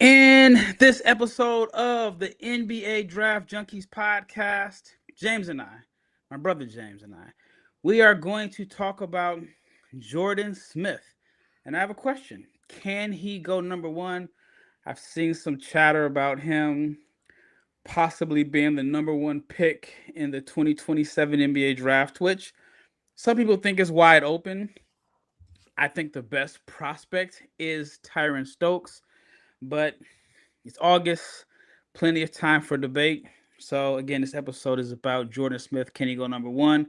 In this episode of the NBA Draft Junkies podcast, James and I, my brother James and I, we are going to talk about Jordan Smith. And I have a question. Can he go number one? I've seen some chatter about him possibly being the number one pick in the 2027 NBA draft, which some people think is wide open. I think the best prospect is Tyron Stokes, but it's August, plenty of time for debate. So, again, this episode is about Jordan Smith. Can he go number one?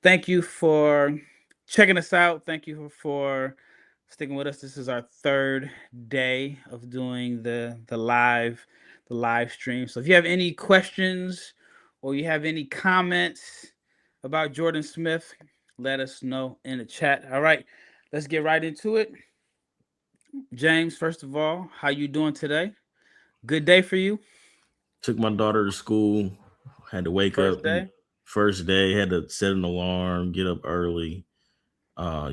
Thank you for checking us out. Thank you for sticking with us. This is our third day of doing the live stream. So, if you have any questions or you have any comments about Jordan Smith, let us know in the chat. All right, let's get right into it. James, first of all, how you doing today? Good day for you. Took my daughter to school. Had to wake up First day. first day. Had to set an alarm, get up early. I'm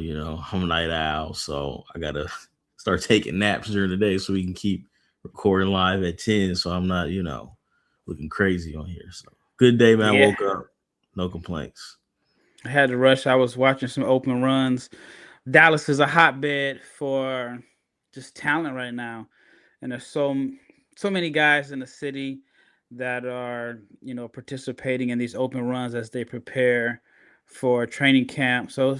a night owl, so I gotta start taking naps during the day so we can keep recording live at 10. So I'm not, looking crazy on here. So good day, man. I Yeah. woke up, no complaints. I had to rush. I was watching some open runs. Dallas is a hotbed for just talent right now. And there's so many guys in the city that are, participating in these open runs as they prepare for training camp. So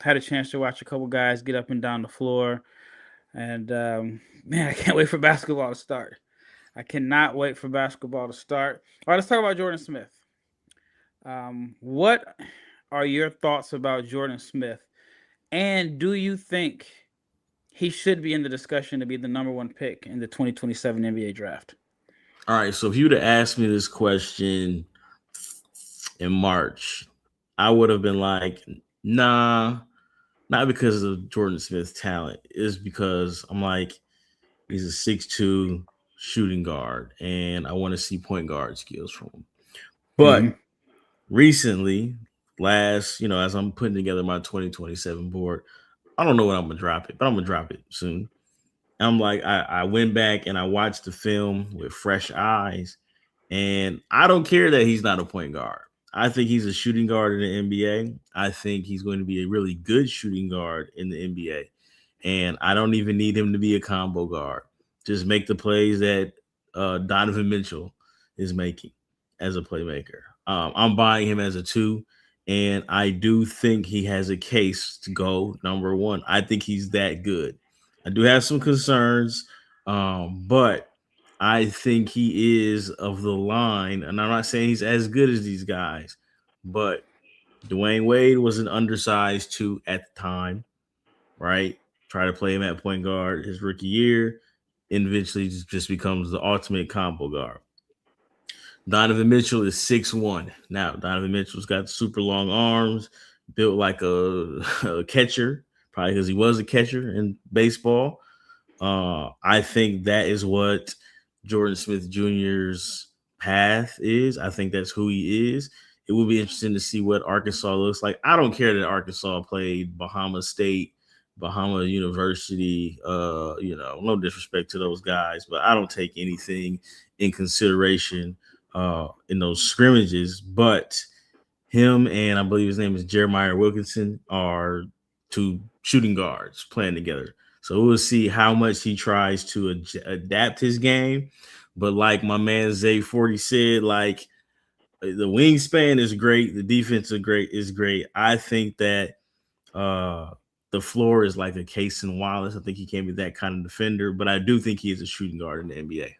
had a chance to watch a couple guys get up and down the floor. And man, I can't wait for basketball to start. I cannot wait for basketball to start. All right, let's talk about Jordan Smith. What are your thoughts about Jordan Smith? And do you think he should be in the discussion to be the number one pick in the 2027 NBA draft? All right, so if you'd have asked me this question in March, I would have been like, nah, not because of Jordan Smith's talent. It's because I'm like, he's a 6'2" shooting guard, and I want to see point guard skills from him. Mm-hmm. But recently, as I'm putting together my 2027 board, I don't know when I'm gonna drop it, but I'm gonna drop it soon. I'm like, I went back and I watched the film with fresh eyes, and I don't care that he's not a point guard. I think he's a shooting guard in the NBA. I think he's going to be a really good shooting guard in the NBA. And I don't even need him to be a combo guard. Just make the plays that Donovan Mitchell is making as a playmaker. I'm buying him as a two, and I do think he has a case to go number one. I think he's that good. I do have some concerns, but I think he is of the line, and I'm not saying he's as good as these guys, but Dwayne Wade was an undersized two at the time, right? Try to play him at point guard his rookie year, and eventually just becomes the ultimate combo guard. Donovan Mitchell is 6'1". Now, Donovan Mitchell's got super long arms, built like a catcher, probably because he was a catcher in baseball. I think that is what Jordan Smith Jr.'s path is. I think that's who he is. It will be interesting to see what Arkansas looks like. I don't care that Arkansas played Bahama State, Bahama University. No disrespect to those guys, but I don't take anything in consideration in those scrimmages. But him and I believe his name is Jeremiah Wilkinson are two shooting guards playing together. So we'll see how much he tries to adapt his game. But like my man Zay 40 said, like the wingspan is great, the defense is great. I think that uh the floor is like a Case and Wallace. I think he can be that kind of defender, but I do think he is a shooting guard in the NBA.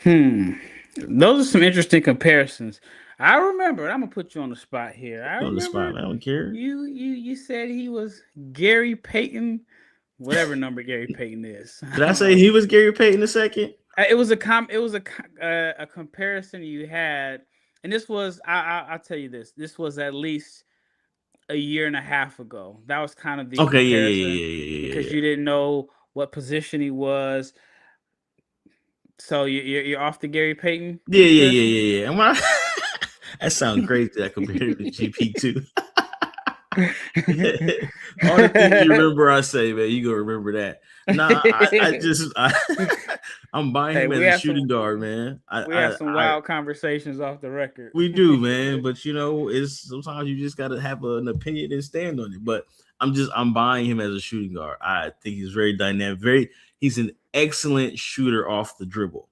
Hmm. Those are some interesting comparisons. I remember. I'm gonna put you on the spot here. I Put on the spot, remember man. I don't care. you said he was Gary Payton, whatever number Gary Payton is. Did I I don't say know. he was Gary Payton the second? It was a comparison you had, and this was I'll tell you this. This was at least a year and a half ago. That was kind of the Okay, yeah, yeah, comparison yeah, yeah, yeah, yeah, because yeah. you didn't know what position he was. So you're off the Gary Payton Yeah, yeah, yeah, comparison. yeah, yeah. Am I? That sounds crazy. That compared to GP two. All the things you remember, I say, man, you gonna remember that. Nah, I just, I'm buying Hey, him as a shooting guard, man. we have some wild conversations off the record. We do, man. But you know, it's sometimes you just gotta have an opinion and stand on it. But I'm buying him as a shooting guard. I think he's very dynamic. He's an excellent shooter off the dribble.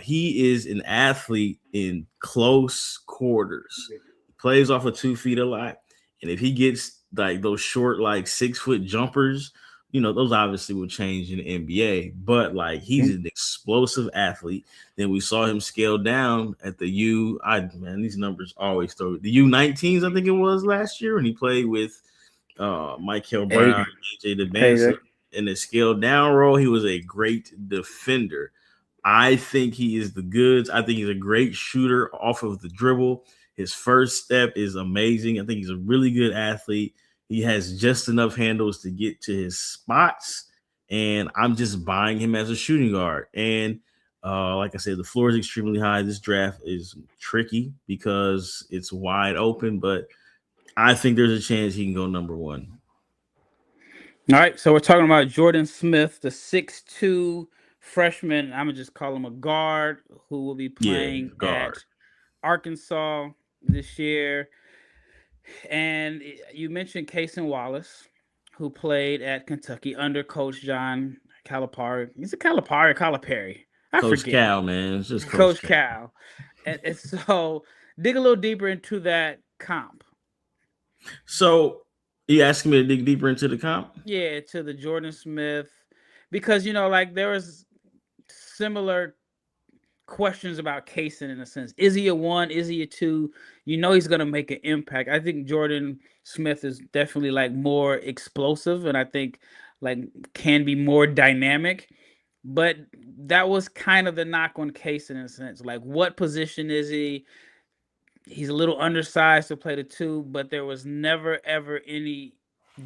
He is an athlete in close quarters. He plays off of 2 feet a lot, and if he gets like those short, like 6 foot jumpers, you know those obviously will change in the NBA. But like he's an explosive athlete. Then we saw him scale down at the U. I man, these numbers always throw the U19s. I think it was last year when he played with Michael Hey, Brown, AJ hey, Devanza in the scale down role. He was a great defender. I think he is the goods. I think he's a great shooter off of the dribble. His first step is amazing. I think he's a really good athlete. He has just enough handles to get to his spots, and I'm just buying him as a shooting guard. And like I said, the floor is extremely high. This draft is tricky because it's wide open, but I think there's a chance he can go number one. all right, so we're talking about Jordan Smith, the 6'2" freshman. I'm gonna just call him a guard who will be Yeah, playing guard. at Arkansas this year. And you mentioned Cason Wallace, who played at Kentucky under Coach John Calipari. Is it Calipari or Calipari? I Coach forget. Cal, man. It's just Coach Coach Cal. Cal. And so dig a little deeper into that comp. So you asking me to dig deeper into the comp? Yeah, to the Jordan Smith. Because, like there was similar questions about Kaysen in a sense. Is he a one? Is he a two? He's gonna make an impact. I think Jordan Smith is definitely like more explosive, and I think like can be more dynamic. But that was kind of the knock on Kaysen in a sense. Like, what position is he? He's a little undersized to play the two, but there was never ever any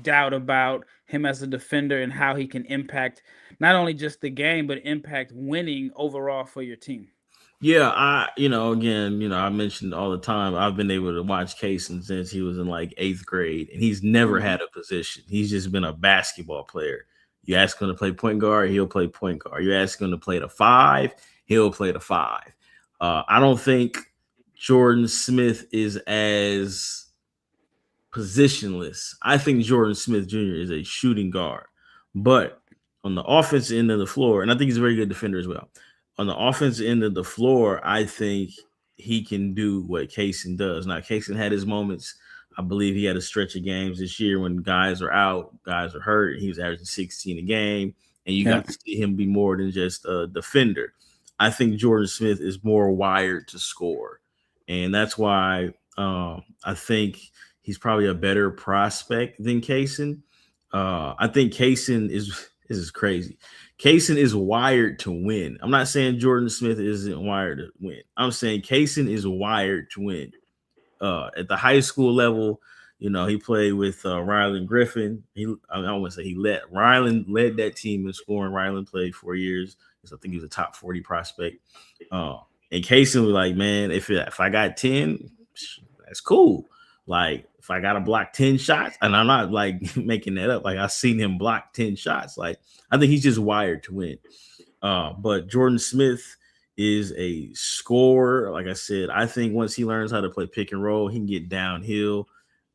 doubt about him as a defender and how he can impact not only just the game but impact winning overall for your team. Yeah, again, I mentioned all the time. I've been able to watch Kaysen since he was in like 8th grade, and he's never Mhm. had a position. He's just been a basketball player. You ask him to play point guard, he'll play point guard. You ask him to play the five, he'll play the five. I don't think Jordan Smith is as positionless. I think Jordan Smith Jr. is a shooting guard, but on the offensive end of the floor, and I think he's a very good defender as well. On the offensive end of the floor, I think he can do what Kaysen does. Now, Kaysen had his moments. I believe he had a stretch of games this year when guys are out, guys are hurt. He was averaging 16 a game, and you Yeah. got to see him be more than just a defender. I think Jordan Smith is more wired to score, and that's why I think he's probably a better prospect than Kaysen. I think Kaysen is this is crazy. Kaysen is wired to win. I'm not saying Jordan Smith isn't wired to win. I'm saying Kaysen is wired to win. At the high school level, he played with Rylan Griffin. I don't want to say he led Rylan led that team in scoring. Rylan played 4 years. So I think he was a top 40 prospect. Uh, and Kaysen was like, man, if I got 10, that's cool. Like if I got to block 10 shots, and I'm not like making that up. Like I've seen him block 10 shots. Like I think he's just wired to win. But Jordan Smith is a scorer. Like I said, I think once he learns how to play pick and roll, he can get downhill.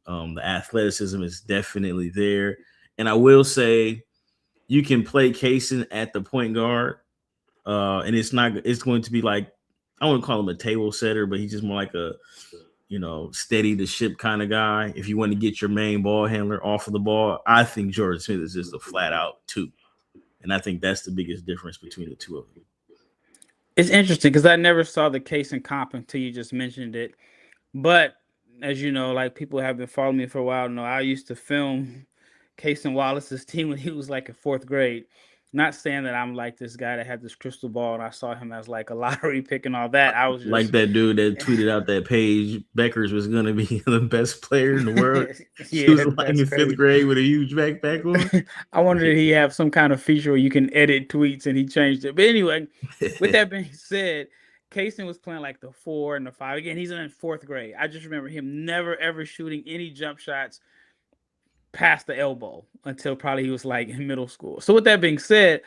The athleticism is definitely there. And I will say you can play Kaysen at the point guard. And it's going to be like, I wouldn't call him a table setter, but he's just more like a, steady the ship kind of guy. If you want to get your main ball handler off of the ball, I think Jordan Smith is just a flat out two. And I think that's the biggest difference between the two of them. It's interesting because I never saw the case in comp until you just mentioned it. But as you know, like people have been following me for a while. Know I used to film Cason Wallace's team when he was like in fourth grade. Not saying that I'm like this guy that had this crystal ball and I saw him as like a lottery pick and all that. I was Like just that dude that tweeted out that page Beckers was going to be the best player in the world. He was yeah, like that's in fifth crazy. grade with a huge backpack on. I wonder did he have some kind of feature where you can edit tweets and he changed it. But anyway, with that being said, Kaysen was playing like the 4 and the 5. Again, he's in fourth grade. I just remember him never ever shooting any jump shots past the elbow until probably he was like in middle school. So with that being said,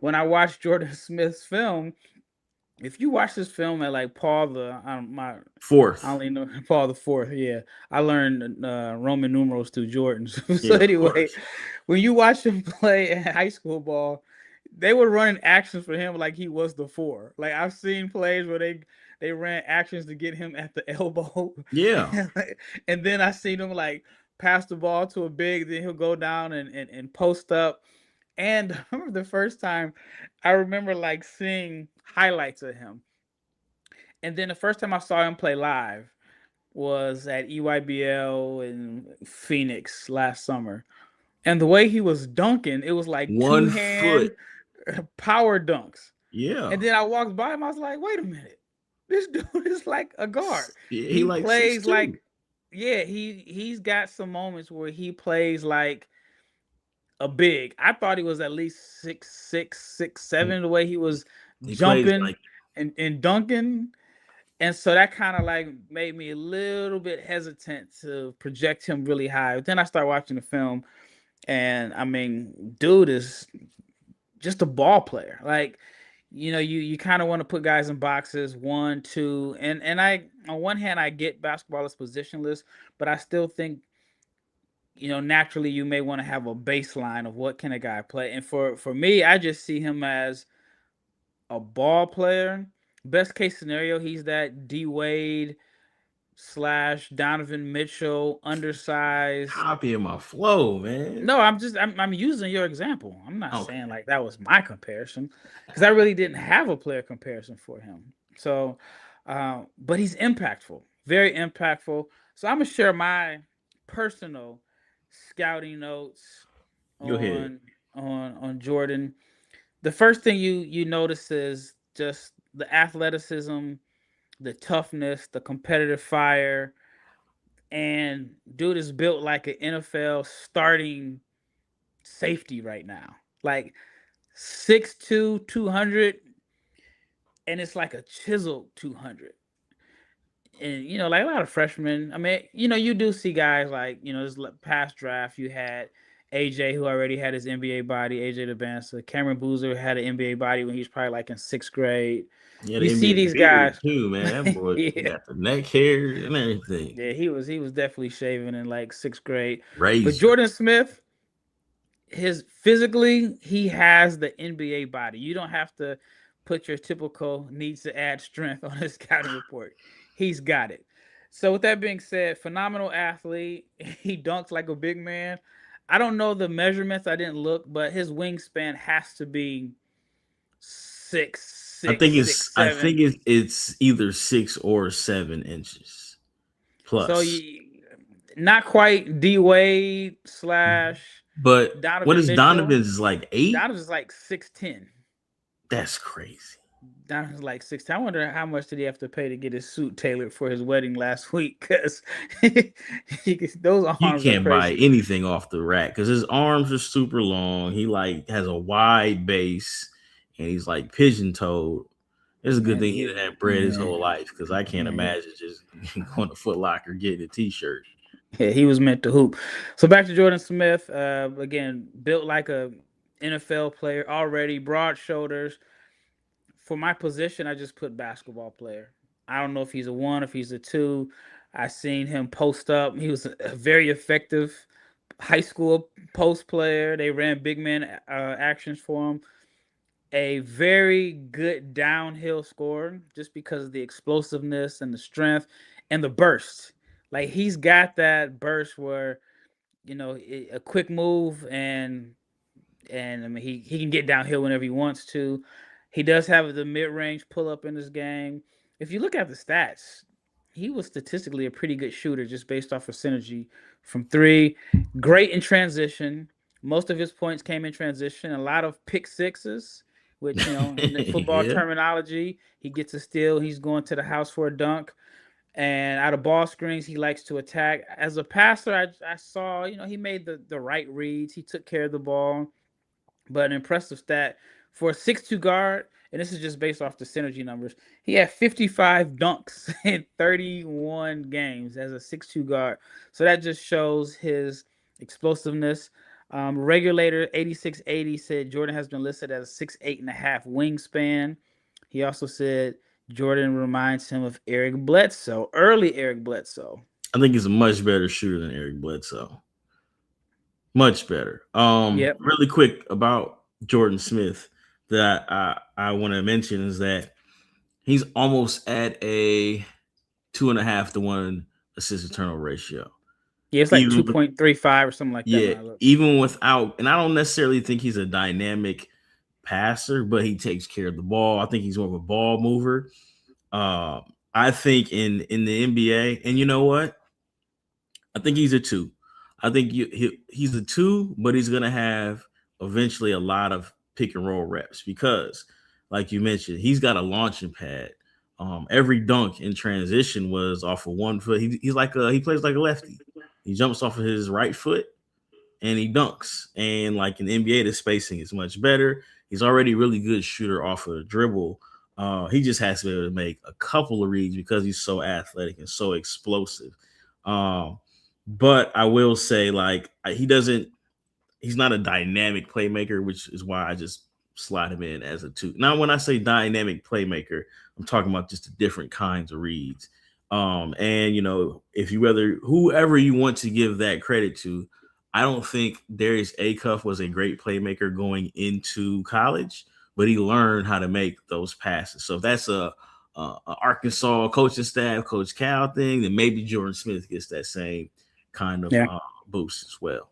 when I watched Jordan Smith's film, if you watch this film at like Paul the my I Fourth. only know Paul the Fourth. Yeah, I learned Roman numerals through Jordans. So Yeah, of anyway, course. when you watch him play high school ball, they were running actions for him like he was the four. Like I've seen plays where they ran actions to get him at the elbow, Yeah. and then I seen him like pass the ball to a big, then he'll go down and post up. And I remember the first time I remember like seeing highlights of him. And then the first time I saw him play live was at EYBL in Phoenix last summer. And the way he was dunking, it was like two One hand foot. power dunks. Yeah. And then I walked by him, I was like, wait a minute. This dude is like a guard. Yeah, he He like six plays two. like, yeah, he's got some moments where he plays like a big. I thought he was at least 6'6", 6'7", the way he was He plays jumping like and dunking. And so that kind of like made me a little bit hesitant to project him really high. But then I started watching the film, and I mean, dude is just a ball player. Like, you kind of want to put guys in boxes, one, two, and I on one hand I get basketball is positionless, but I still think naturally you may want to have a baseline of what can a guy play. And for me, I just see him as a ball player. Best case scenario, he's that D Wade slash Donovan Mitchell, undersized. copying my flow, man. No, I'm using your example. I'm not Okay. saying like that was my comparison because I really didn't have a player comparison for him. So, but he's impactful, very impactful. So I'm gonna share my personal scouting notes Go ahead. on on Jordan. The first thing you notice is just the athleticism, the toughness, the competitive fire, and dude is built like an NFL starting safety right now. Like 6'2", 200, and it's like a chiseled 200. And like a lot of freshmen. I mean, you do see guys like this past draft. You had AJ, who already had his NBA body. AJ DeBansa, Cameron Boozer had an NBA body when he was probably like in sixth grade. Yeah, You the see NBA these beard guys. too, man. That boy Yeah, got the neck hair and everything. yeah, he was definitely shaving in like sixth grade. But Jordan Razors. Smith, his physically, he has the NBA body. You don't have to put your typical needs to add strength on his scouting report. He's got it. So with that being said, phenomenal athlete. He dunks like a big man. I don't know the measurements. I didn't look, but his wingspan has to be six, six, six, I seven. think it's either 6 or 7 inches So plus. you not quite D Wade slash But what Donovan is Mitchell. Donovan's like 8? Donovan's like 6'10". That's crazy. Donovan's like 6'10". I wonder how much did he have to pay to get his suit tailored for his wedding last week? Because those You arms are can't buy crazy. anything off the rack because his arms are super long. He like has a wide base and he's like pigeon toed. It's a good Man, thing he didn't have bread his yeah, whole life because I can't yeah, imagine just going to Foot Locker getting a t-shirt. yeah, he was meant to hoop. So back to Jordan Smith. Again, built like a NFL player already, broad shoulders. For my position, I just put basketball player. I don't know if he's a one, if he's a two. I seen him post up. He was a very effective high school post player. They ran big man actions for him. A very good downhill scorer just because of the explosiveness and the strength and the burst. Like he's got that burst where a quick move and I mean he can get downhill whenever he wants to. He does have the mid range pull up in his game. If you look at the stats, he was statistically a pretty good shooter just based off of synergy from three. Great in transition. Most of his points came in transition. A lot of pick sixes, which in the football Yeah. terminology, he gets a steal. He's going to the house for a dunk. And out of ball screens, he likes to attack. As a passer, I saw he made the right reads. He took care of the ball, but an impressive stat for a 6'2" guard, and this is just based off the synergy numbers. He had 55 dunks in 31 games as a 6'2" guard. So that just shows his explosiveness. Regulator 8680 said Jordan has been listed as a 6'8.5" wingspan. He also said Jordan reminds him of Eric Bledsoe, early Eric Bledsoe. I think he's a much better shooter than Eric Bledsoe. Much better. Yep. Really quick about Jordan Smith that I want to mention is that he's almost at a 2.5 to 1 assist to turnover ratio. Yeah, it's like Even 2.35 or something like that when yeah, I look. even without, and I don't necessarily think he's a dynamic passer, but he takes care of the ball. I think he's more of a ball mover. Uh, I think in the NBA, and you know what? I think he's a two. I think he's a two, but he's gonna have eventually a lot of pick and roll reps because, like you mentioned, he's got a launching pad. Every dunk in transition was off of 1 foot. He plays like a lefty. He jumps off of his right foot and he dunks. And like in the NBA, the spacing is much better. He's already a really good shooter off of the dribble. He just has to be able to make a couple of reads because he's so athletic and so explosive. Um, but I will say, like, he's not a dynamic playmaker, which is why I just slide him in as a two. Now, when I say dynamic playmaker, I'm talking about just the different kinds of reads. And you know, if you whether whoever you want to give that credit to, I don't think Darius Acuff was a great playmaker going into college, but he learned how to make those passes. So if that's a Arkansas coaching staff, Coach Cal thing, then maybe Jordan Smith gets that same kind of Yeah. boost as well.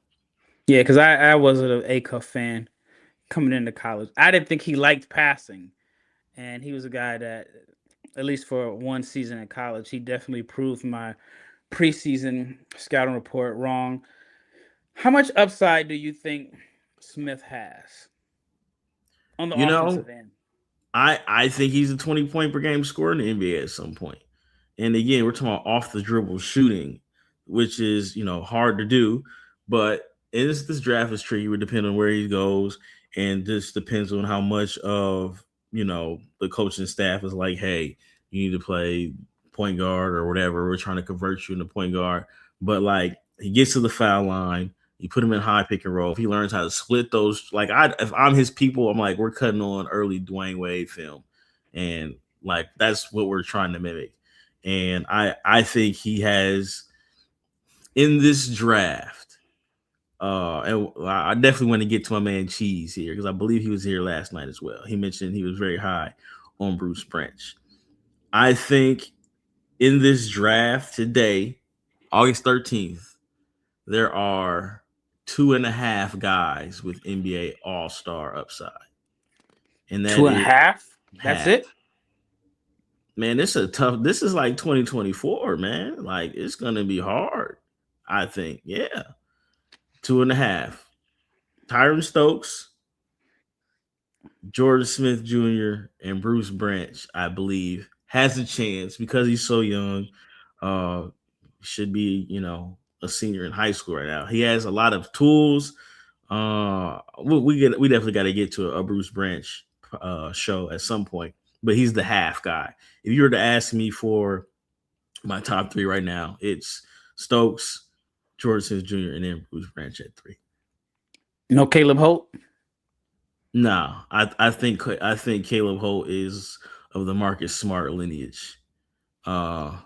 Yeah, because I wasn't an A-Cuff fan coming into college. I didn't think he liked passing. And he was a guy that, at least for one season in college, he definitely proved my preseason scouting report wrong. How much upside do you think Smith has on the You know, offensive end? I think he's a 20 point per game scorer in the NBA at some point. And again, we're talking about off the dribble shooting, which is hard to do. But this draft is tricky. It would depend on where he goes, and this depends on how much of the coaching staff is like, hey, you need to play point guard or whatever. We're trying to convert you into point guard. But like he gets to the foul line, you put him in high pick and roll. If he learns how to split those, like if I'm his people, I'm like, we're cutting on early Dwayne Wade film, and like that's what we're trying to mimic. And I think he has in this draft. And I definitely want to get to my man Cheese here because I believe he was here last night as well. He mentioned he was very high on Bruce Branch. I think in this draft today, August 13th, there are 2.5 guys with NBA All Star upside, and that Two and a is half? That's half. it? Man, this is a tough. This is like 2024, man. Like it's gonna be hard. I think, yeah, 2.5. Tyron Stokes, Jordan Smith Jr., and Bruce Branch, I believe, has a chance because he's so young. Uh, should be, a senior in high school right now. He has a lot of tools. We definitely got to get to a Bruce Branch show at some point. But he's the half guy. If you were to ask me for my top three right now, it's Stokes, Jordan Smith Jr., and then Bruce Branch at three. No Caleb Holt? No, I think Caleb Holt is of the Marcus Smart lineage. Uh,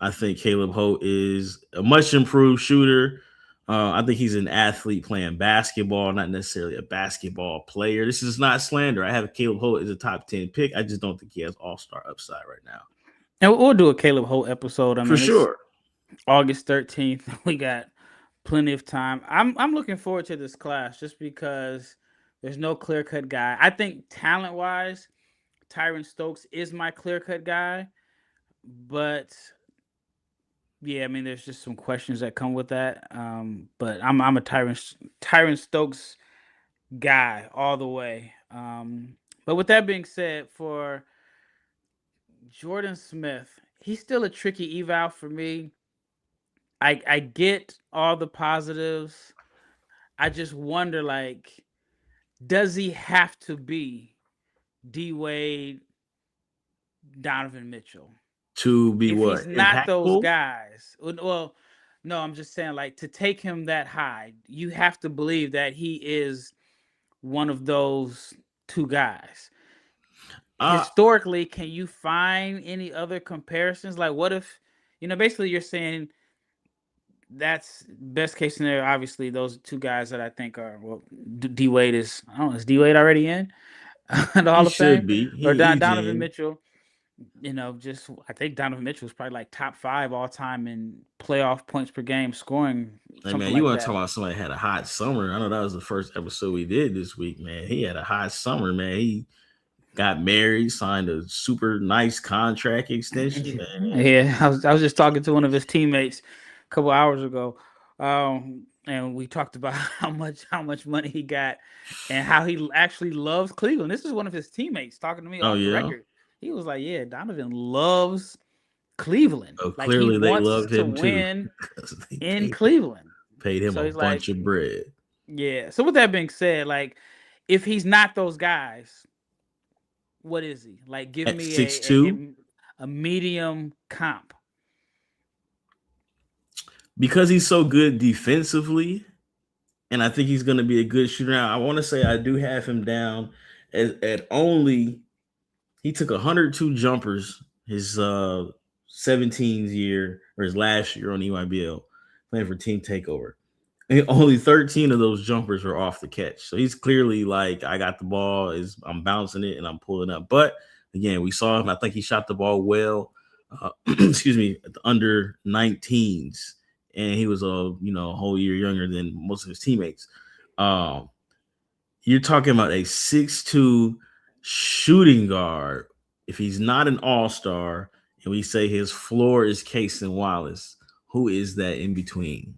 I think Caleb Holt is a much improved shooter. I think he's an athlete playing basketball, not necessarily a basketball player. This is not slander. I have Caleb Holt as a top 10 pick. I just don't think he has all star upside right now. And we'll do a Caleb Holt episode. I For mean, it's sure. August 13th. We got plenty of time. I'm looking forward to this class just because there's no clear cut guy. I think talent wise, Tyron Stokes is my clear cut guy, but yeah, I mean, there's just some questions that come with that. But I'm a Tyron Stokes guy all the way. But with that being said, for Jordan Smith, he's still a tricky eval for me. I get all the positives. I just wonder, like, does he have to be D Wade, Donovan Mitchell? To be If he's what? not those Impactful? guys, well, No, I'm just saying, like, to take him that high, you have to believe that he is one of those two guys. Uh Historically, can you find any other comparisons? Like, what if, basically you're saying that's best case scenario. Obviously, those two guys that I think are, well, D Wade is, I don't know, is D Wade already in the he Hall of Fame? should be. Or He's Donovan in. Mitchell? Just I think Donovan Mitchell was probably like top five all time in playoff points per game scoring, Hey something man, you like want to talk that. about somebody that had a hot summer? I know that was the first episode we did this week, man. He had a hot summer, man. He got married, signed a super nice contract extension, man. Yeah, I was just talking to one of his teammates a couple hours ago, and we talked about how much money he got, and how he actually loves Cleveland. This is one of his teammates talking to me Oh off the yeah. record. He was like, "Yeah, Donovan loves Cleveland. Oh, Like he clearly they wants loved to him too win because they in Cleveland." paid him So a he's like, bunch of bread "Yeah." So with that being said, like, if he's not those guys, what is he? Like, give at me 6'2". a medium comp. Because he's so good defensively, and I think he's going to be a good shooter. Now, I want to say I do have him down at only he took 102 jumpers his 17th year or his last year on EYBL playing for Team Takeover. And only 13 of those jumpers were off the catch. So he's clearly like, I got the ball, is I'm bouncing it and I'm pulling up. But again, we saw him. I think he shot the ball well. Excuse me, at the under 19s, and he was a whole year younger than most of his teammates. Um, you're talking about a 6'2" shooting guard. If he's not an all-star, and we say his floor is Case and Wallace, who is that in between?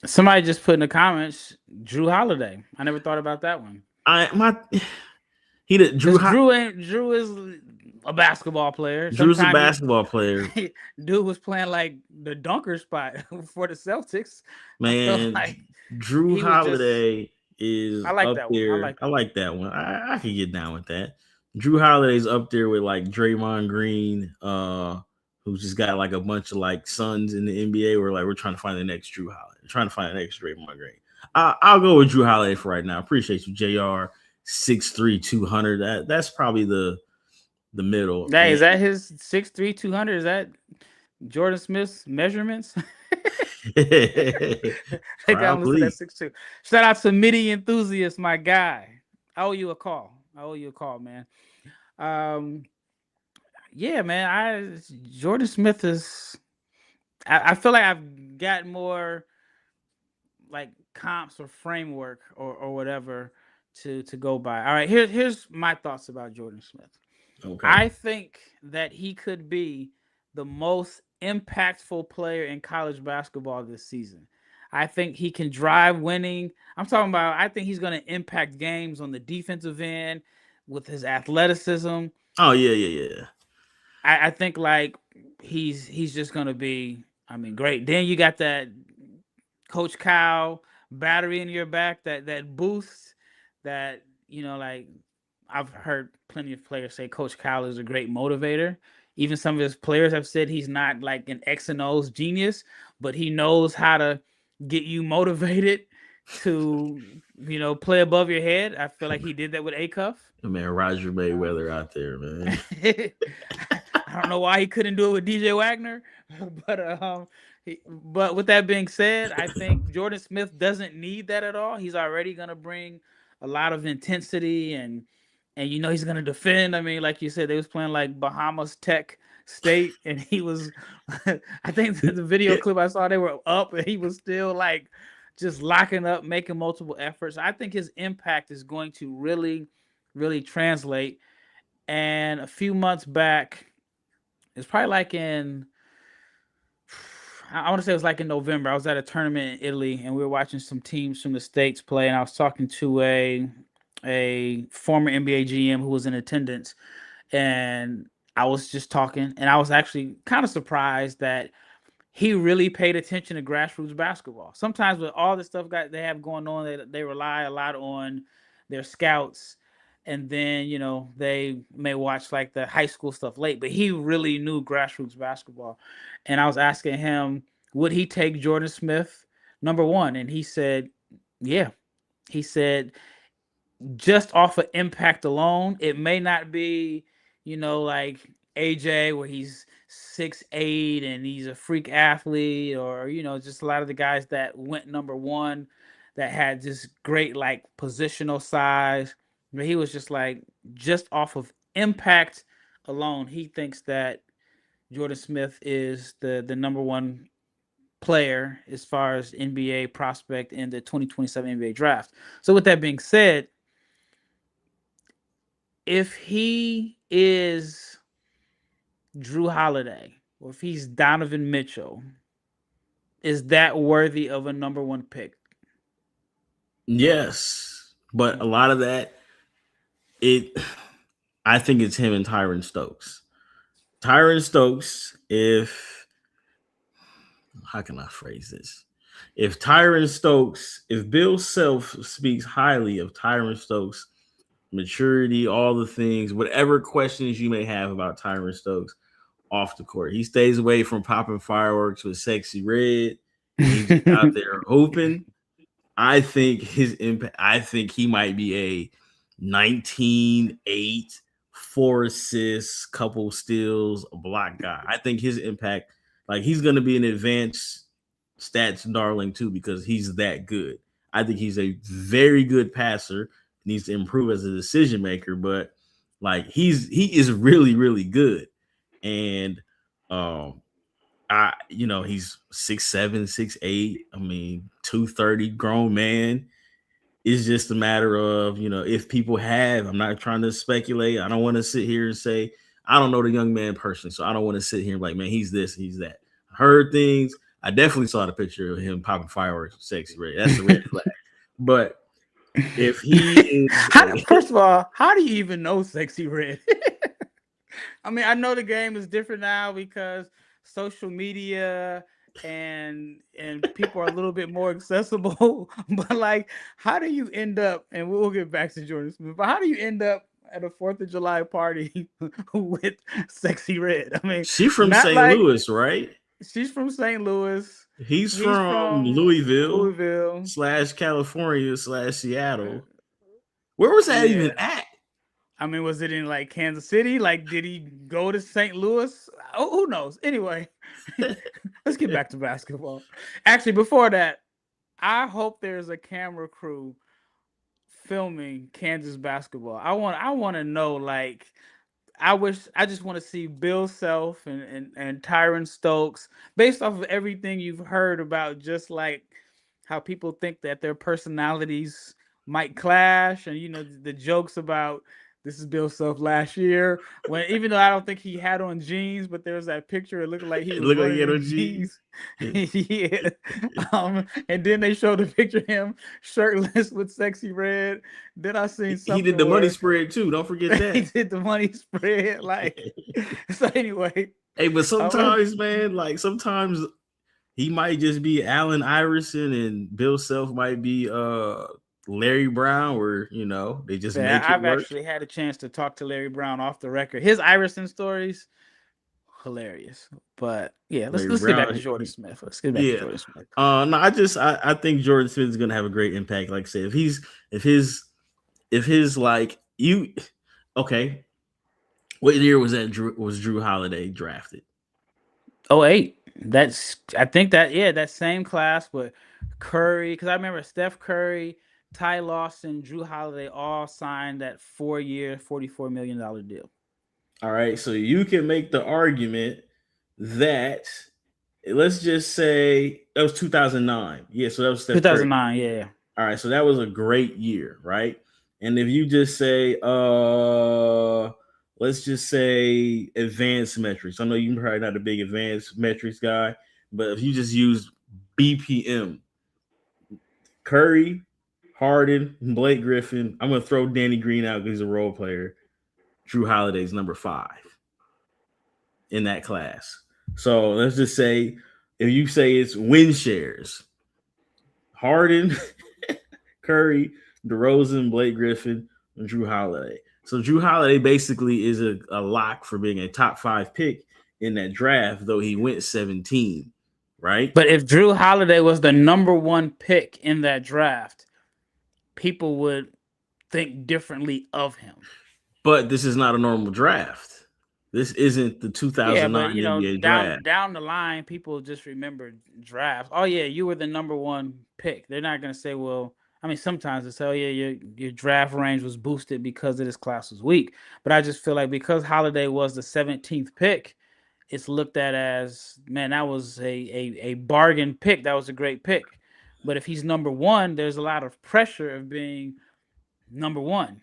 Somebody just put in the comments Drew Holiday. I never thought about that one. I my he did Because Drew is a basketball player. Drew's a Sometime basketball player, dude was playing like the dunker spot for the Celtics. I felt man. like Drew he was just. Holiday I is like up that one. I there. like I that one. like that one. I can get down with that. Drew Holiday's up there with like Draymond Green, who's just got like a bunch of like sons in the NBA. Where like we're trying to find the next Drew Holiday, trying to find the next Draymond Green. I'll go with Drew Holiday for right now. Appreciate you, Jr. 6'3", 200. That's probably the middle. Hey, And is that his 6'3", 200? Is that Jordan Smith's measurements? They got him listed at probably 6'2". Shout out to Midi Enthusiast, my guy. I owe you a call. I owe you a call, man. Um, yeah, man. Jordan Smith is. I feel like I've got more like comps or framework or whatever to go by. All right, here's my thoughts about Jordan Smith. okay. I think that he could be the most impactful player in college basketball this season. I think he can drive winning. I'm talking about, I think he's going to impact games on the defensive end with his athleticism. Oh yeah, yeah, yeah. I think like he's just going to be, I mean, great. Then you got that Coach Kyle battery in your back, that boost that, like, I've heard plenty of players say Coach Kyle is a great motivator. Even some of his players have said he's not like an X and O's genius, but he knows how to get you motivated to, play above your head. I feel like he did that with Acuff. Man, Roger Um, Mayweather out there, man. I don't know why he couldn't do it with DJ Wagner, but with that being said, I think Jordan Smith doesn't need that at all. He's already gonna bring a lot of intensity, and he's gonna defend. I mean, like you said, they was playing like Bahamas Tech State, and he was. I think the video clip I saw, they were up, and he was still like just locking up, making multiple efforts. I think his impact is going to really, really translate. And a few months back, it's probably like in, I want to say it was like in November. I was at a tournament in Italy, and we were watching some teams from the states play. And I was talking to a former NBA GM who was in attendance, and I was just talking, and I was actually kind of surprised that he really paid attention to grassroots basketball. Sometimes with all the stuff they have going on, they rely a lot on their scouts, and then they may watch like the high school stuff late. But he really knew grassroots basketball, and I was asking him would he take Jordan Smith number one? And he said, yeah. He said, just off of impact alone, it may not be, like AJ where he's 6'8" and he's a freak athlete, or just a lot of the guys that went number one that had just great like positional size. But he was just like, just off of impact alone, he thinks that Jordan Smith is the number one player as far as NBA prospect in the 2027 NBA draft. So with that being said, if he is Drew Holiday or if he's Donovan Mitchell, is that worthy of a number one pick? Yes, but a lot of that, it, I think it's him and Tyron Stokes. Tyron Stokes, if, how can I phrase this? If Bill Self speaks highly of Tyron Stokes' maturity, all the things, whatever questions you may have about Tyron Stokes off the court, he stays away from popping fireworks with Sexy Red, and he's just out there hooping. I think his impact. I think he might be a 19-8, 4 assists, couple steals, a block guy. I think his impact, like he's going to be an advanced stats darling too because he's that good. I think he's a very good passer. Needs to improve as a decision maker, but like he is really really good. And um he's 6'7", 6'8". I mean, 230 grown man. It's just a matter of, if people have, I'm not trying to speculate. I don't want to sit here and say, I don't know the young man personally. So I don't want to sit here and be like, man, he's this, he's that. I heard things. I definitely saw the picture of him popping fireworks with Sexy Red. That's a red flag. But if he is First of all, how do you even know Sexy Red? I mean, I know the game is different now because social media and people are a little bit more accessible. But like, how do you end up? And we'll get back to Jordan Smith. But how do you end up at a Fourth of July party with Sexy Red? I mean, she from not St. like Louis, right? she's from St. Louis. He's He's from from Louisville Louisville. slash California slash Uh, Seattle. Where was that even yeah. at? I mean, was it in like Kansas City? Like, did he go to St. Louis? Oh, who knows? Anyway, let's get back to basketball. Actually, before that, I hope there's a camera crew filming Kansas basketball. I want to know like I just want to see Bill Self and Tyron Stokes based off of everything you've heard about just like how people think that their personalities might clash and the jokes about this is Bill Self last year when even though I don't think he had on jeans but there's that picture it looked like he It was looked like running in energy. jeans. Yeah. And then they showed a picture of him shirtless with Sexy Red. Then I seen He did something the money where spread too. Don't forget he that. did the money spread. Like, so anyway, Hey, but um, sometimes, man, like sometimes he might just be Allen Iverson and Bill Self might be Larry Brown, where they just man, make it I've work. actually had a chance to talk to Larry Brown off the record. His Iverson stories, hilarious. But yeah, let's Larry let's get back to Brown, Jordan Smith. Let's get back to yeah. Jordan Smith. No, I think Jordan Smith is gonna have a great impact. Like I said, if his if his like you okay, what year was that? Drew Holiday drafted? Oh eight. That's I think that yeah, that same class with Curry because I remember Steph Curry, Ty Lawson, Drew Holiday all signed that 4 year, $44 million deal. All right, so you can make the argument that let's just say that was 2009. Yeah, so that was Steph Curry. 2009, yeah. All right, so that was a great year, right? And if you just say, let's just say advanced metrics. I know you're probably not a big advanced metrics guy, but if you just use BPM, Curry, Harden, Blake Griffin, I'm gonna throw Danny Green out because he's a role player. Drew Holiday's number 5 in that class. So let's just say if you say it's win shares, Harden, Curry, DeRozan, Blake Griffin, and Drew Holiday. So Drew Holiday basically is a lock for being a top 5 pick in that draft, though he went 17. right? But if Drew Holiday was the number one pick in that draft, people would think differently of him. But this is not a normal draft. This isn't the Yeah, but 2009 NBA draft. down the line, people just remember drafts. Oh yeah, you were the number one pick. They're not gonna say, well, I mean, sometimes they say, oh yeah, your draft range was boosted because of this class was weak. But I just feel like because Holiday was the 17th pick, it's looked at as, man, that was a bargain pick. That was a great pick. But if he's number one, there's a lot of pressure of being number one.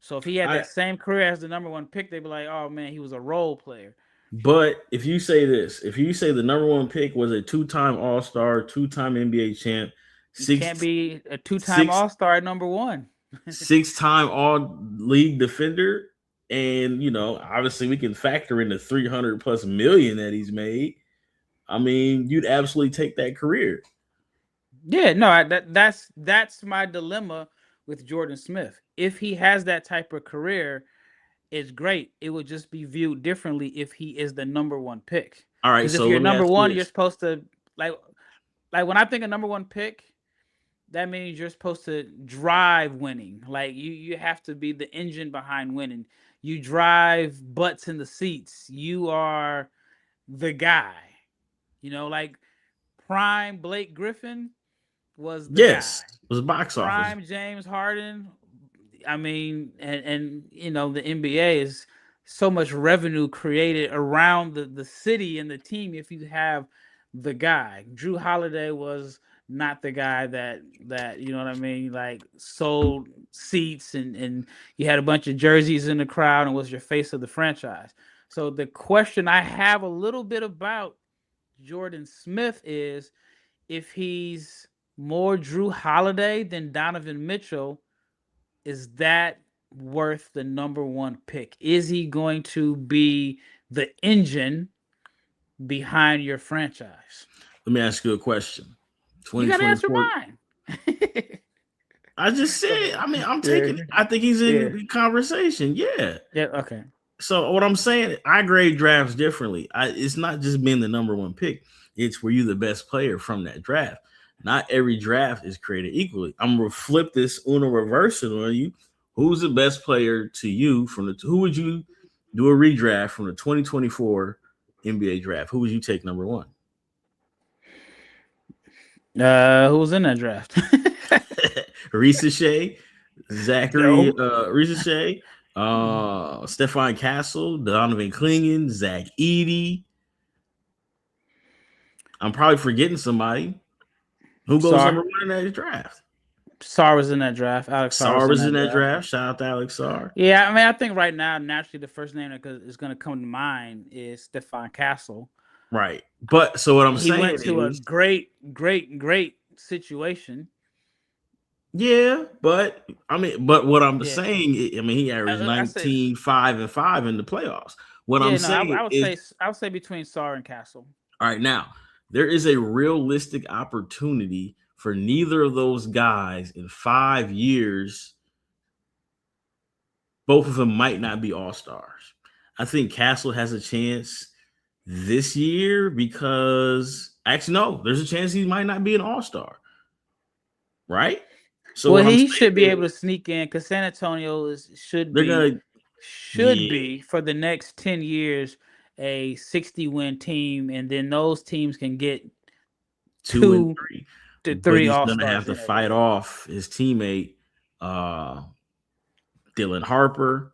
So if he had I that same career as the number one pick, they'd be like, oh man, he was a role player. But if you say this, if you say the number one pick was a two-time All-Star, two-time NBA champ, You can't six be a two-time six All-Star at number one. six-time all league defender, and obviously we can factor in the 300 plus million that he's made. I mean, you'd absolutely take that career. Yeah, no, that's my dilemma with Jordan Smith. If he has that type of career, it's great. It would just be viewed differently if he is the number one pick. All right, Because if so you're let me number ask you one, you're this. supposed to like like when I think of number one pick, that means you're supposed to drive winning. Like you have to be the engine behind winning. You drive butts in the seats. You are the guy. Like prime Blake Griffin was the guy. Yes, it was box office. Prime James Harden. I mean, and the NBA is so much revenue created around the city and the team if you have the guy. Drew Holiday was not the guy that you know what I mean, like sold seats and you had a bunch of jerseys in the crowd and was your face of the franchise. So the question I have a little bit about Jordan Smith is if he's more Drew Holiday than Donovan Mitchell, is that worth the number one pick? Is he going to be the engine behind your franchise? Let me ask you a question. You got to answer 2024. mine. I just Go said. ahead. I mean, I'm Yeah. taking. I think he's Yeah. in the conversation. Yeah. Yeah. Okay. So what I'm saying, I grade drafts differently. It's not just being the number one pick; it's were you the best player from that draft. Not every draft is created equally. I'm gonna flip this Uno reversal on you. Who's the best player to you from the? Who would you do a redraft from the 2024 NBA draft? Who would you take number one? Who was in that draft? Risa Shea, Zachary, No. Risa Shea, Stefan Castle, Donovan Clingan, Zach Edey. I'm probably forgetting somebody. Who goes Sar. number one in that draft? Sar was in that draft. Alex Sar was Sar in was in that that draft. draft. Shout out to Alex Sar. Yeah, I mean, I think right now, naturally, the first name that is going to come to mind is Stefan Castle. Right. But so what I'm He saying went to a is, great situation. yeah, but what I'm Yeah, saying, I mean, he averaged I say, 19, 5, and 5 in the playoffs. What I'm yeah, no, saying is, I would say between Sar and Castle. all right, now there is a realistic opportunity for neither of those guys in 5 years. Both of them might not be all stars. I think Castle has a chance this year because actually, no, there's a chance he might not be an all star, right? So Well, what I'm he should be saying able to is sneak in because San Antonio they're gonna, should yeah, be for the next 10 years a 60-win team, and then those teams can get 2 2 and 3, to but 3 he's All gonna Stars have to in every fight year. off his teammate, uh, Dylan Harper.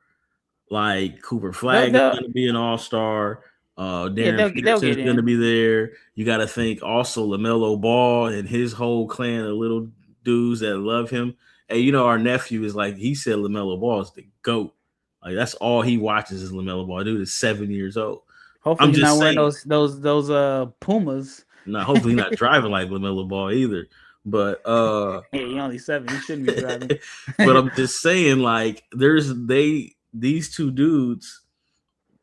Like Cooper Flag is They'll going to be an all star. yeah Darren they'll Peterson get is going to in. be there. You got to think also LaMelo Ball and his whole clan of little dudes that love him. Hey, our nephew is like, he said LaMelo Ball is the GOAT. Like, that's all he watches is LaMelo Ball. Dude is 7 years old. Hopefully, I'm he's not just wearing saying. those Pumas. Now, hopefully, he's not driving like LaMelo Ball either. But Hey, he's only 7. He shouldn't be driving. but I'm just saying, like, these two dudes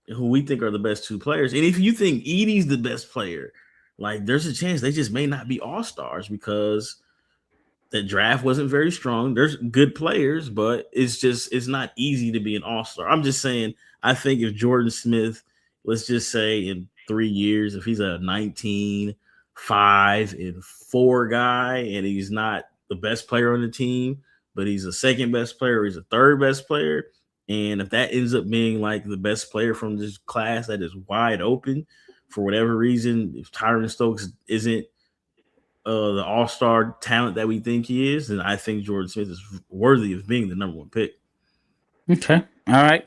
who we think are the best two players. And if you think Edie's the best player, like there's a chance they just may not be all stars because the draft wasn't very strong. There's good players, but it's not easy to be an all star. I'm just saying, I think if Jordan Smith, let's just say in 3 years, if he's a 19, 5-4 guy, and he's not the best player on the team, but he's a second best player, he's a third best player. And if that ends up being like the best player from this class that is wide open for whatever reason, if Tyron Stokes isn't the all-star talent that we think he is, then I think Jordan Smith is worthy of being the number one pick. Okay. All right.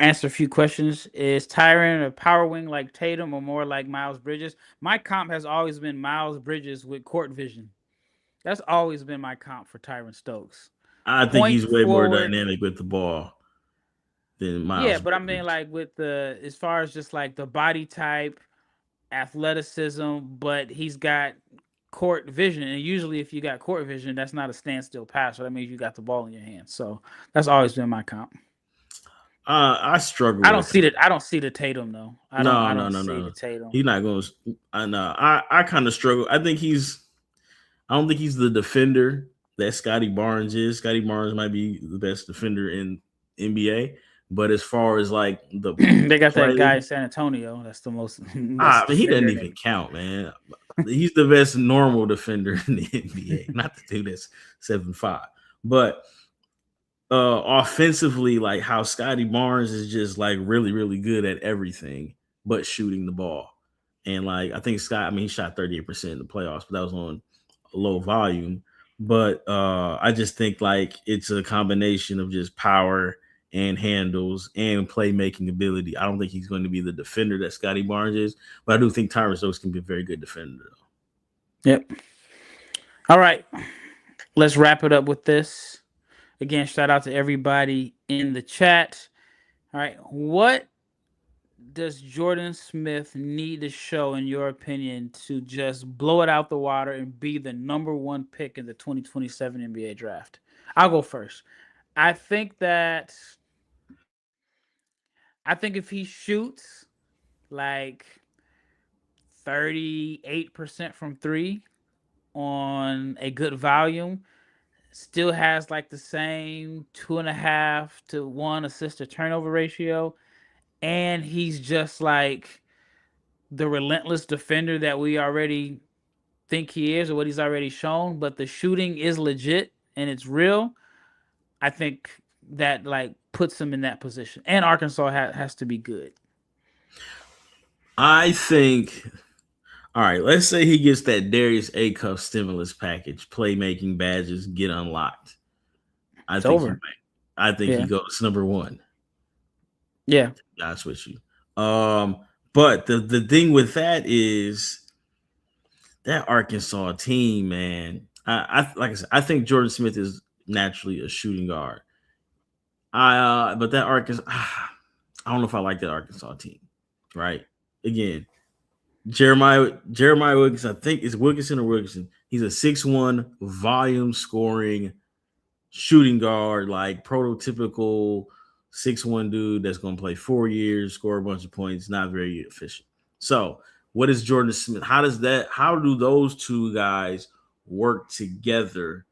Answer a few questions. Is Tyron a power wing like Tatum or more like Miles Bridges? My comp has always been Miles Bridges with court vision. That's always been my comp for Tyron Stokes. I think Point he's way more forward. dynamic with the ball than Yeah, Miles but I mean Bridges. like with the as far as just like the body type, athleticism, but he's got court vision. And usually if you got court vision, that's not a standstill pass. So that means you got the ball in your hands. So that's always been my comp. I struggle I don't with see that. I don't see the Tatum though. I don't. no, I no, don't no, see no. the Tatum. He's not going to. I know. I kind of struggle. I think he's. I don't think he's the defender that Scotty Barnes is. Scotty Barnes might be the best defender in NBA, but as far as like the They got that guy play, in San Antonio. That's the most best he defender doesn't in even it. count, man. He's the best normal defender in the NBA, not the dude that's 7'5". But offensively, like how Scotty Barnes is just like really, really good at everything but shooting the ball. And like I think Scott, I mean, he shot 38% in the playoffs, but that was on a low volume. But I just think like it's a combination of just power and handles and playmaking ability. I don't think he's going to be the defender that Scotty Barnes is, but I do think Tyron Stokes can be a very good defender. Yep. All right. Let's wrap it up with this. Again, shout out to everybody in the chat. All right. What does Jordan Smith need to show, in your opinion, to just blow it out the water and be the number one pick in the 2027 NBA draft? I'll go first. I think that if he shoots like 38% from three on a good volume, still has like the same 2.5 to 1 assist to turnover ratio, and he's just like the relentless defender that we already think he is or what he's already shown, but the shooting is legit and it's real. I think that like puts him in that position. And Arkansas has to be good. I think all right, let's say he gets that Darius A. Cuff stimulus package, playmaking badges get unlocked. I It's think he over. might. I think he Yeah. goes number one. Yeah. To be honest with you. But the thing with that is that Arkansas team, man. I like I said, I think Jordan Smith is naturally a shooting guard. But that Arkansas, I don't know if I like that Arkansas team. Right? Again, Jeremiah Wilkinson, I think it's Wilkinson or Wilkinson. He's a 6'1" volume scoring shooting guard, like prototypical 6'1" dude that's gonna play 4 years, score a bunch of points, not very efficient. So what is Jordan Smith? How do those two guys work together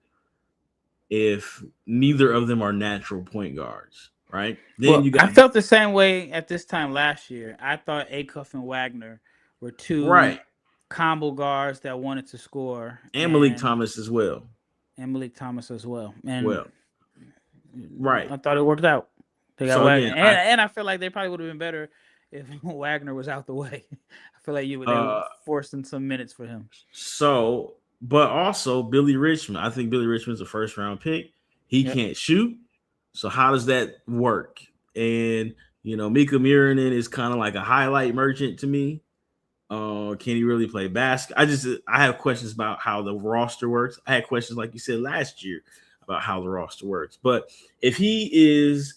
if neither of them are natural point guards? Right? Then Well, you got I felt the same way at this time last year. I thought Acuff and Wagner were two right. combo guards that wanted to score, And Malik and Thomas as well. Malik Thomas as well. And Well, right. I thought it worked out. They got So Wagner, again, I and I feel like they probably would have been better if Wagner was out the way. I feel like they were uh forcing some minutes for him. So, but also Billy Richmond. I think Billy Richmond's a first round pick. He Yep. can't shoot. So how does that work? And Mika Miranen is kind of like a highlight merchant to me. Can he really play basketball? I have questions about how the roster works. I had questions like you said last year about how the roster works. But if he is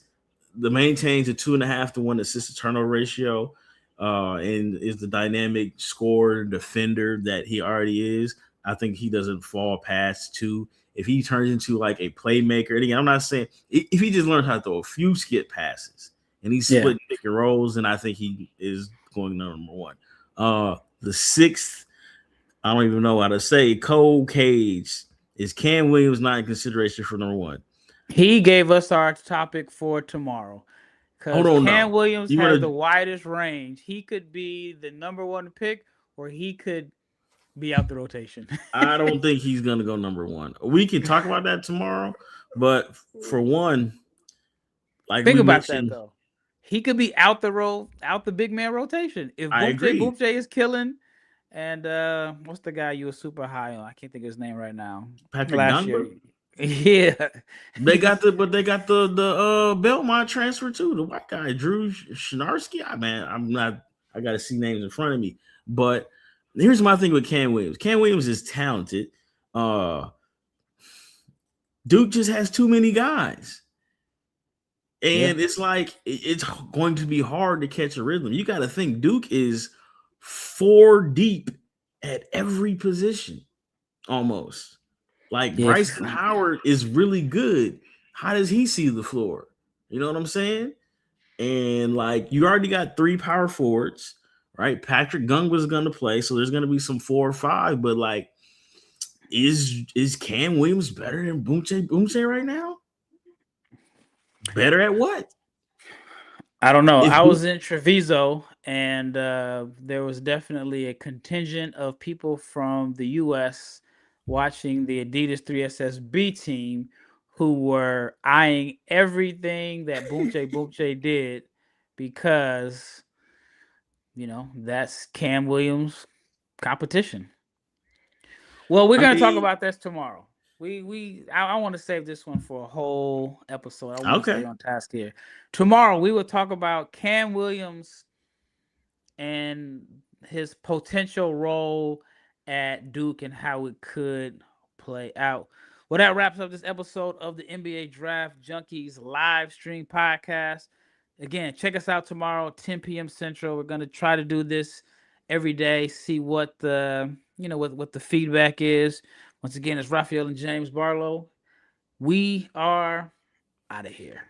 the maintains a 2.5 to 1 assist to turnover ratio, and is the dynamic scorer defender that he already is, I think he doesn't fall past two. If he turns into like a playmaker, and again, I'm not saying if he just learns how to throw a few skip passes and he's Yeah. splitting pick and rolls, then I think he is going number one. The sixth, I don't even know how to say. Cole Cage, is Cam Williams not in consideration for number one? He gave us our topic for tomorrow Hold because on, Cam no. Williams You has want the to widest range. He could be the number one pick, or he could be out the rotation. I don't think he's gonna go number one. We can talk about that tomorrow, but for one, like Think we about that mentioned, though. He could be out the out the big man rotation if I agree. Boomche is killing. And what's the guy you were super high on? I can't think of his name right now. Patrick Last year, Gungba. yeah. They got the Belmont transfer too. The white guy, Drew Shinarski. I'm not. I got to see names in front of me. But here's my thing with Cam Williams. Cam Williams is talented. Uh, Duke just has too many guys. Yeah. And it's like it's going to be hard to catch a rhythm. You got to think Duke is four deep at every position almost. Like Yes. Bryson Howard is really good. How does he see the floor? You know what I'm saying? And like you already got three power forwards, right? Patrick Gung was going to play, so there's going to be some 4 or 5. But like, is Cam Williams better than Boomche right now? Better at what? I don't know. If I Boom, was in Treviso, and there was definitely a contingent of people from the U.S. watching the Adidas 3SSB team who were eyeing everything that Boomche did because that's Cam Williams' competition. Well, we're I gonna talk mean, about this tomorrow. I want to save this one for a whole episode. I want to stay okay. on task here. Tomorrow we will talk about Cam Williams and his potential role at Duke and how it could play out. Well, that wraps up this episode of the NBA Draft Junkies live stream podcast. Again, check us out tomorrow, 10 p.m. Central. We're gonna try to do this every day, see what the what the feedback is. Once again, it's Raphael and James Barlow. We are out of here.